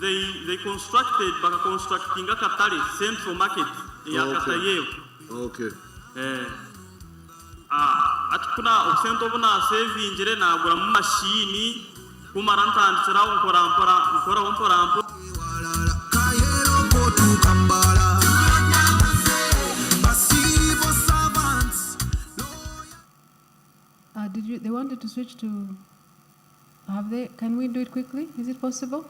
they constructed constructing a Katari central market yakatayeyo. Okay. Atukuna okusento buna saving jere na gura mu machine kumaranta antira nkora They wanted to switch to, can we do it quickly? Is it possible?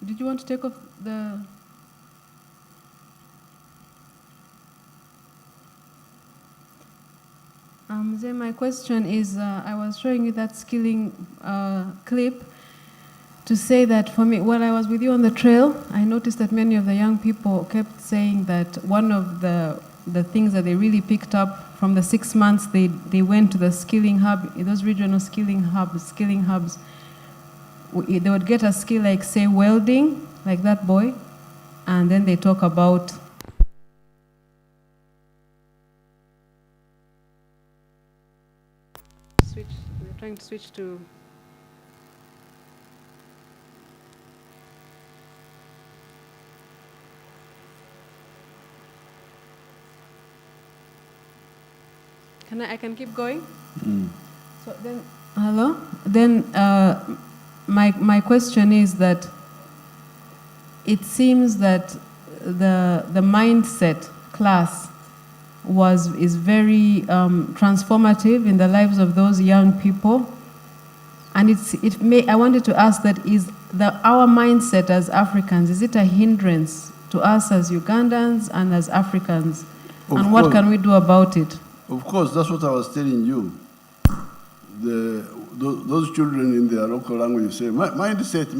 Did you want to take off the... Then my question is, I was showing you that skilling clip to say that for me, while I was with you on the trail, I noticed that many of the young people kept saying that one of the things that they really picked up from the 6 months they went to the skilling hub, those regional skilling hubs, they would get a skill like, say, welding, like that boy, and then they talk about we're trying to switch to I can keep going? So then, hello? Then my question is that it seems that the mindset class is very transformative in the lives of those young people. And I wanted to ask that, our mindset as Africans, is it a hindrance to us as Ugandans and as Africans? And what can we do about it? Of course, that's what I was telling you. Those children in their local language say, mindset.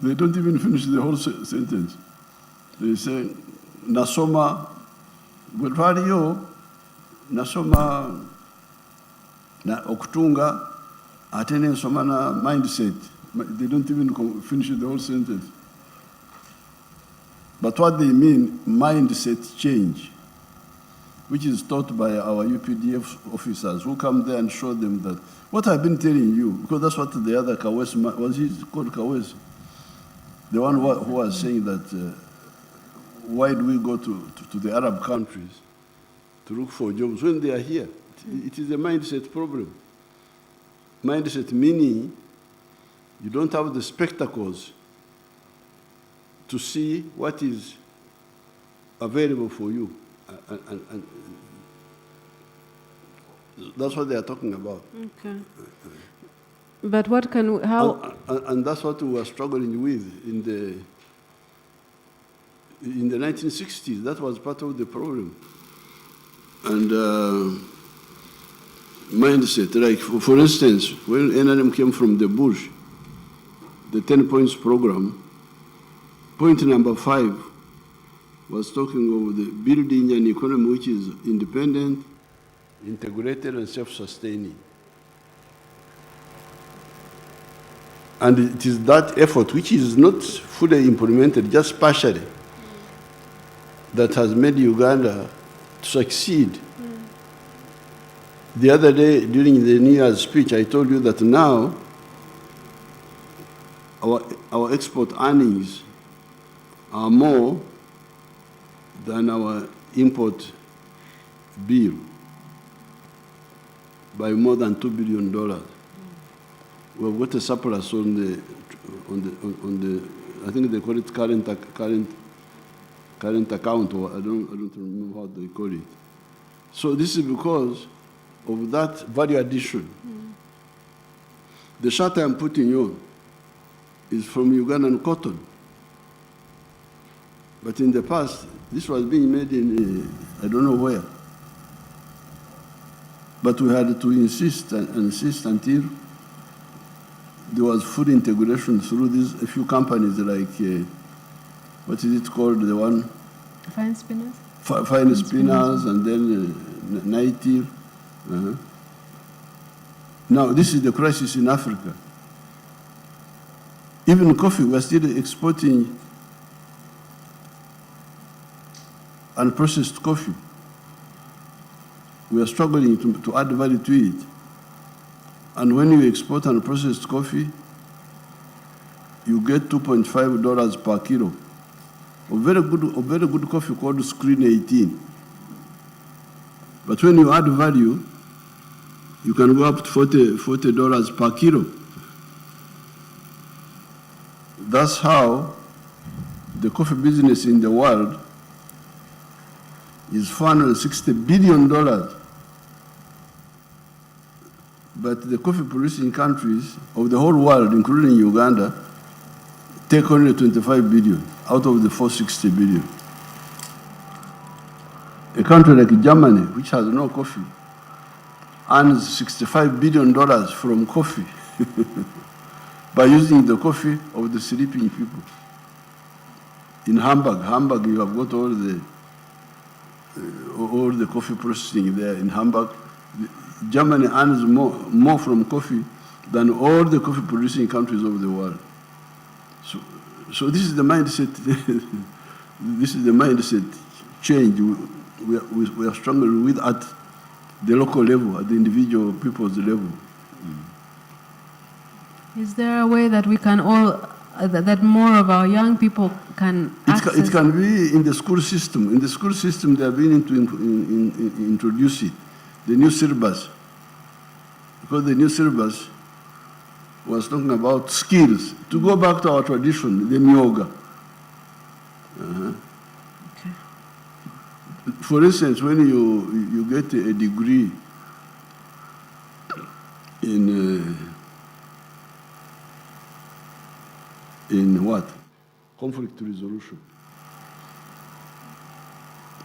They don't even finish the whole sentence. They say, nasoma, bwetwaliyo, nasoma na okutunga, ate nensoma na mindset. They don't even finish the whole sentence. But what they mean, mindset change, which is taught by our UPDF officers who come there and show them that, what I've been telling you, because that's what the other Kawes, was he called Kawes? The one who was saying that, why do we go to the Arab countries to look for jobs when they are here? It is a mindset problem. Mindset meaning you don't have the spectacles to see what is available for you. And that's what they are talking about. Okay. But what can we, how? And that's what we were struggling with in the 1960s. That was part of the problem. And mindset, like for instance, when NRM came from the bush, the 10 points program, point number 5 was talking of the building an economy which is independent, integrated, and self-sustaining. And it is that effort, which is not fully implemented, just partially, that has made Uganda to succeed. The other day, during the New Year's speech, I told you that now our export earnings are more than our import bill by more than $2 billion. We've got a surplus on the I think they call it current account, or I don't remember how they call it. So this is because of that value addition. The shirt I'm putting on is from Ugandan cotton. But in the past, this was being made in, I don't know where. But we had to insist and insist until there was food integration through these a few companies like, what is it called, the one? Fine spinners? Fine spinners, and then native. Now, this is the crisis in Africa. Even coffee, we're still exporting unprocessed coffee. We are struggling to add value to it. And when you export unprocessed coffee, you get $2.5 per kilo. A very good coffee called Screen 18. But when you add value, you can go up to $40 per kilo. That's how the coffee business in the world is $460 billion. But the coffee producing countries of the whole world, including Uganda, take only 25 billion out of the 460 billion. A country like Germany, which has no coffee, earns $65 billion from coffee by using the coffee of the sleeping people. In Hamburg, you have got all the coffee processing there in Hamburg. Germany earns more from coffee than all the coffee producing countries of the world. So this is the mindset. This is the mindset change we are struggling with at the local level, at the individual people's level. Is there a way that we can all, that more of our young people can access? It can be in the school system. In the school system, they are beginning to introduce it, the new syllabus. Because the new syllabus was talking about skills. To go back to our tradition, the myoga. Okay. For instance, when you get a degree in what? Conflict resolution.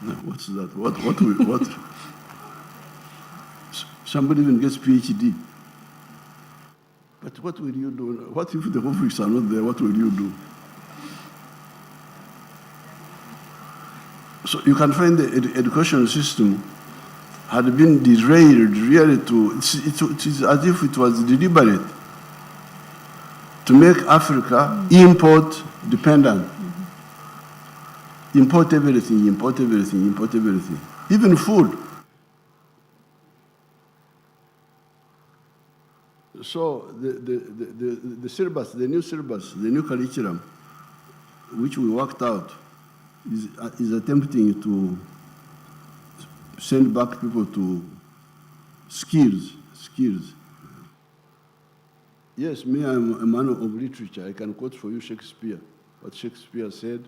No, what's that? What? Somebody even gets PhD. But what will you do? What if the conflicts are not there? What will you do? So you can find the education system had been derailed really it is as if it was deliberate to make Africa import dependent. Import everything. Even food. So the syllabus, the new syllabus, the new curriculum, which we worked out, is attempting to send back people to skills. Yes, me, I'm a man of literature. I can quote for you Shakespeare, what Shakespeare said,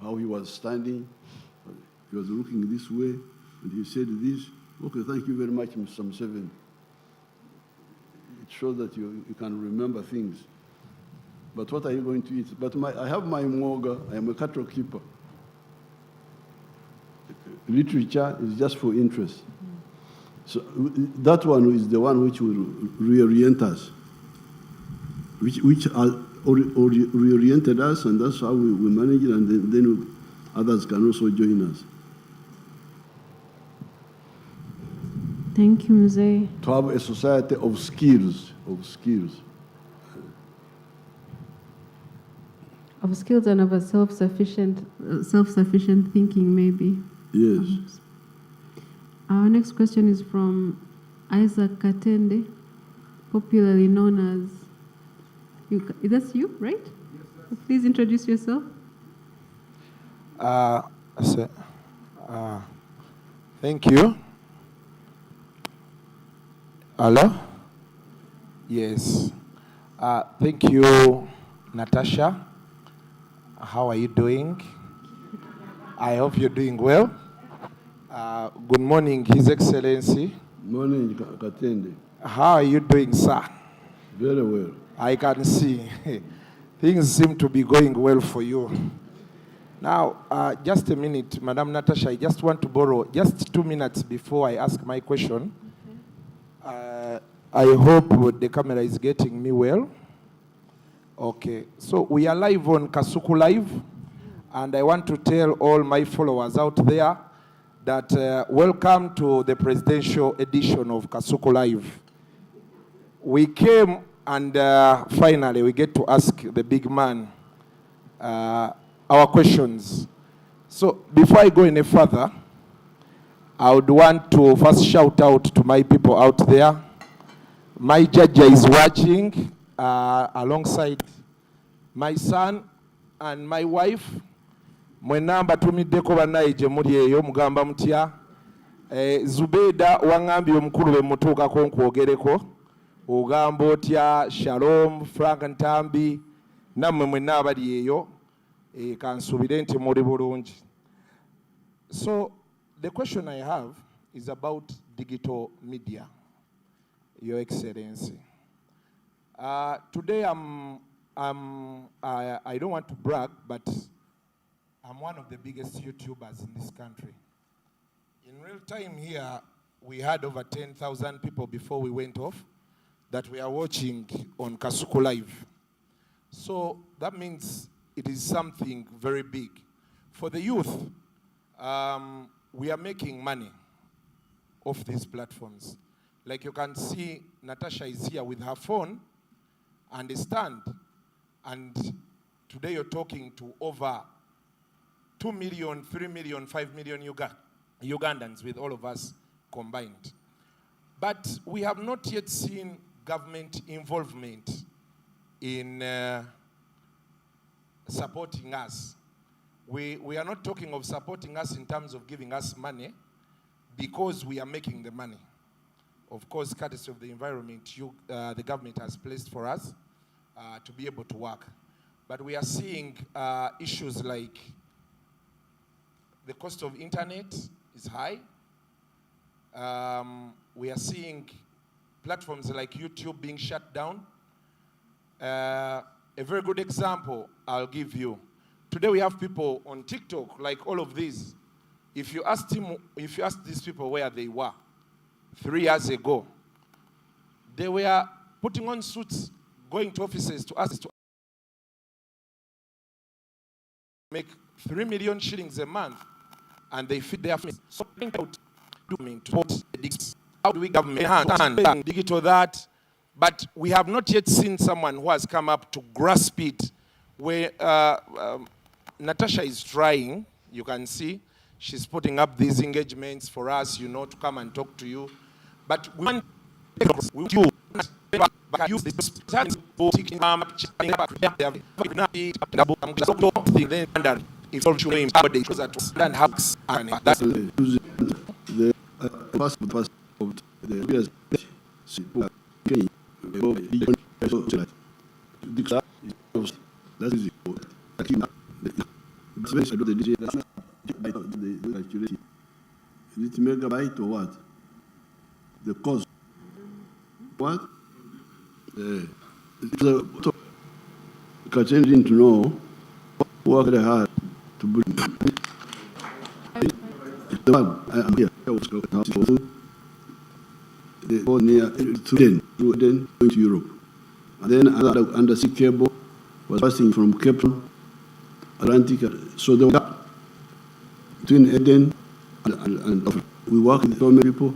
how he was standing. He was looking this way, and he said this. Okay, thank you very much, Mr. Museveni. It shows that you can remember things. But what are you going to eat? But I have my mwoga. I am a cattle keeper. Literature is just for interest. So that one is the one which will reorient us, which reoriented us, and that's how we manage it, and then others can also join us. Thank you, Mzee. To have a society of skills. Of skills and of a self-sufficient thinking, maybe. Yes. Our next question is from Isaac Katende, popularly known as... that's you, right? Yes. Please introduce yourself. Thank you. Hello? Yes. Thank you, Natasha. How are you doing? I hope you're doing well. Good morning, His Excellency. Morning, Katende. How are you doing, sir? Very well. I can see. Things seem to be going well for you. Now, just a minute, Madam Natasha, I just want to borrow just 2 minutes before I ask my question. Okay. I hope the camera is getting me well. Okay, so we are live on Kasuku Live, and I want to tell all my followers out there that welcome to the presidential edition of Kasuku Live. We came and finally we get to ask the big man our questions. So before I go any further, I would want to first shout out to my people out there My Jaja is watching alongside my son and my wife. Mwenna mbatumiddeko bannaye gye muli eyo mugamba mutya. Zubeda wangambye omukulu be mutuukako nkwogereko. Ogamba otya Shalom, Frank Ntambi, nammwe mwenna abali eyo. Kansuubire nti muli bulungi. So the question I have is about digital media, Your Excellency. Today I don't want to brag, but I'm one of the biggest YouTubers in this country. In real time here, we had over 10,000 people before we went off that we are watching on Kasuku Live. So that means it is something very big. For the youth, we are making money off these platforms. Like you can see, Natasha is here with her phone and a stand. And today you're talking to over 2 million, 3 million, 5 million Ugandans with all of us combined. But we have not yet seen government involvement in supporting us. We are not talking of supporting us in terms of giving us money because we are making the money. Of course, courtesy of the environment the government has placed for us to be able to work. But we are seeing issues like the cost of internet is high. We are seeing platforms like YouTube being shut down. A very good example I'll give you. Today we have people on TikTok, like all of these. If you ask these people where they were 3 years ago, they were putting on suits, going to offices to ask to make 3 million shillings a month, and they feed their families. So how do we government digital that? But we have not yet seen someone who has come up to grasp it. Where Natasha is trying, you can see, she's putting up these engagements for us, you know, to come and talk to you. But we want you use this Is it megabyte or what? The cost. What? Kachin didn't know what they had to bring. The one I am here was they go near Sweden going to Europe. And then another undersea cable was passing from Cape Town, Atlantic. So the gap between Eden and we work with so many people.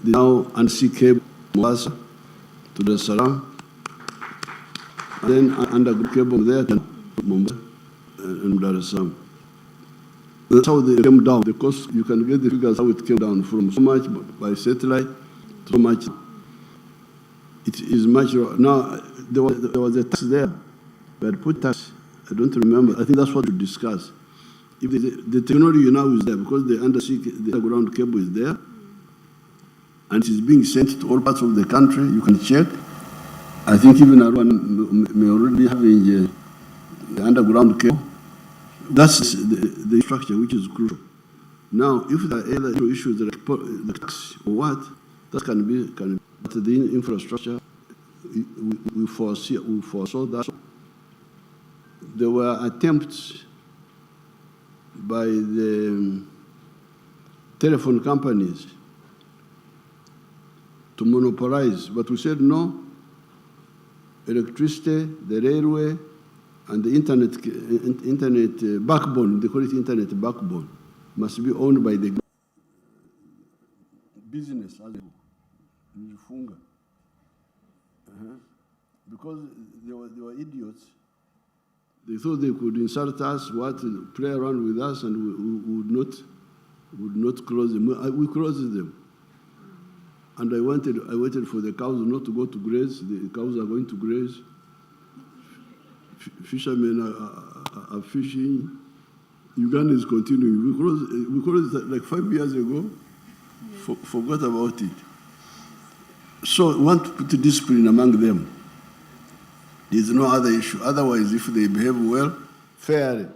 They now undersea cable Mombasa to Dar es Salaam, and then underground cable there to Mombasa and Dar es Salaam. That's how they came down. Because you can get the figures how it came down from so much by satellite to so much. It is much now. There was a tax there, but put tax. I don't remember. I think that's what we discussed. If the technology now is there because the underground cable is there, and it is being sent to all parts of the country, you can check. I think even Arwan may already have the underground cable. That's the structure which is crucial. Now, if there are other issues like the tax or what, that can be but the infrastructure. We foresaw that. There were attempts by the telephone companies to monopolize, but we said no. Electricity, the railway, and the internet backbone, they call it internet backbone, must be owned by the business as well. Because they were idiots. They thought they could insult us, play around with us, and we would not close them. We closed them. And I waited for the cows not to go to graze. The cows are going to graze. Fishermen are fishing. Uganda is continuing. We closed it like 5 years ago. Forgot about it. So we want to put discipline among them. There's no other issue. Otherwise, if they behave well, fairly,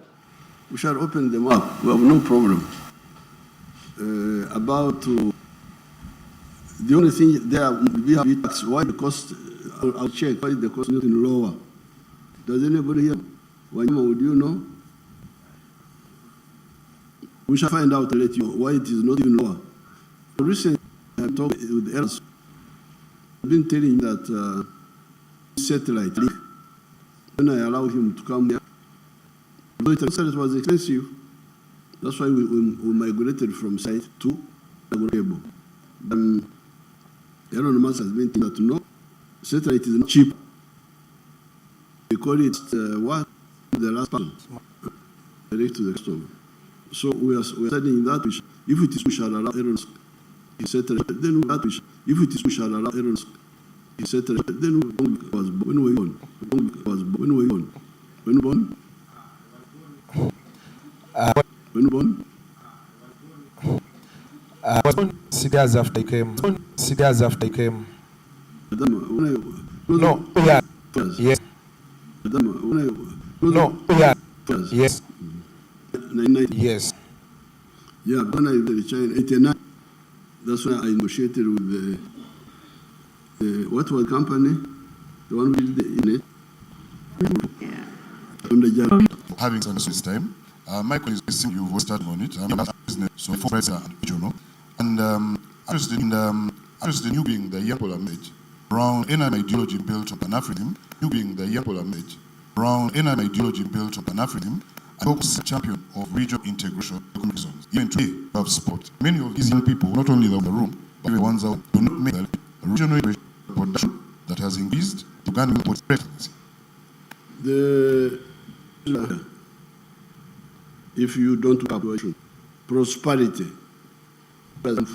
we shall open them up. We have no problem. The only thing there, we have tax. Why the cost? I'll check. Why the cost not in lower? Does anybody here? Wanyama, would you know? We shall find out and let you know why it is not even lower. Recently, I talked with elders. I've been telling you that satellite, when I allow him to come here, although it was expensive, that's why we migrated from site to agreeable. Elon Musk has been telling that no, satellite is not cheap. They call it what? The last person, direct to the customer. So we are studying that. If it is we shall allow Elon Musk, satellite, then if it is we shall allow Elon Musk, satellite, then when we born. Years after he came. 6 years after he came. No, yeah. Yes. No, yeah. Yes. Yes. Yeah, when I was in 89, that's when I negotiated with what was the company? The one with the in it? Having some system. Michael is saying you've started on it. I'm business, so for better and regional. And the new being the young polar mage, around an ideology built on Pan-Africanism, new being the young polar mage, around an ideology built on Pan-Africanism, and a champion of regional integration. Even today, we have sport. Many of these young people, not only in the room, but the ones out, do not make the regional production that has increased to Uganda presence. If you don't have prosperity, and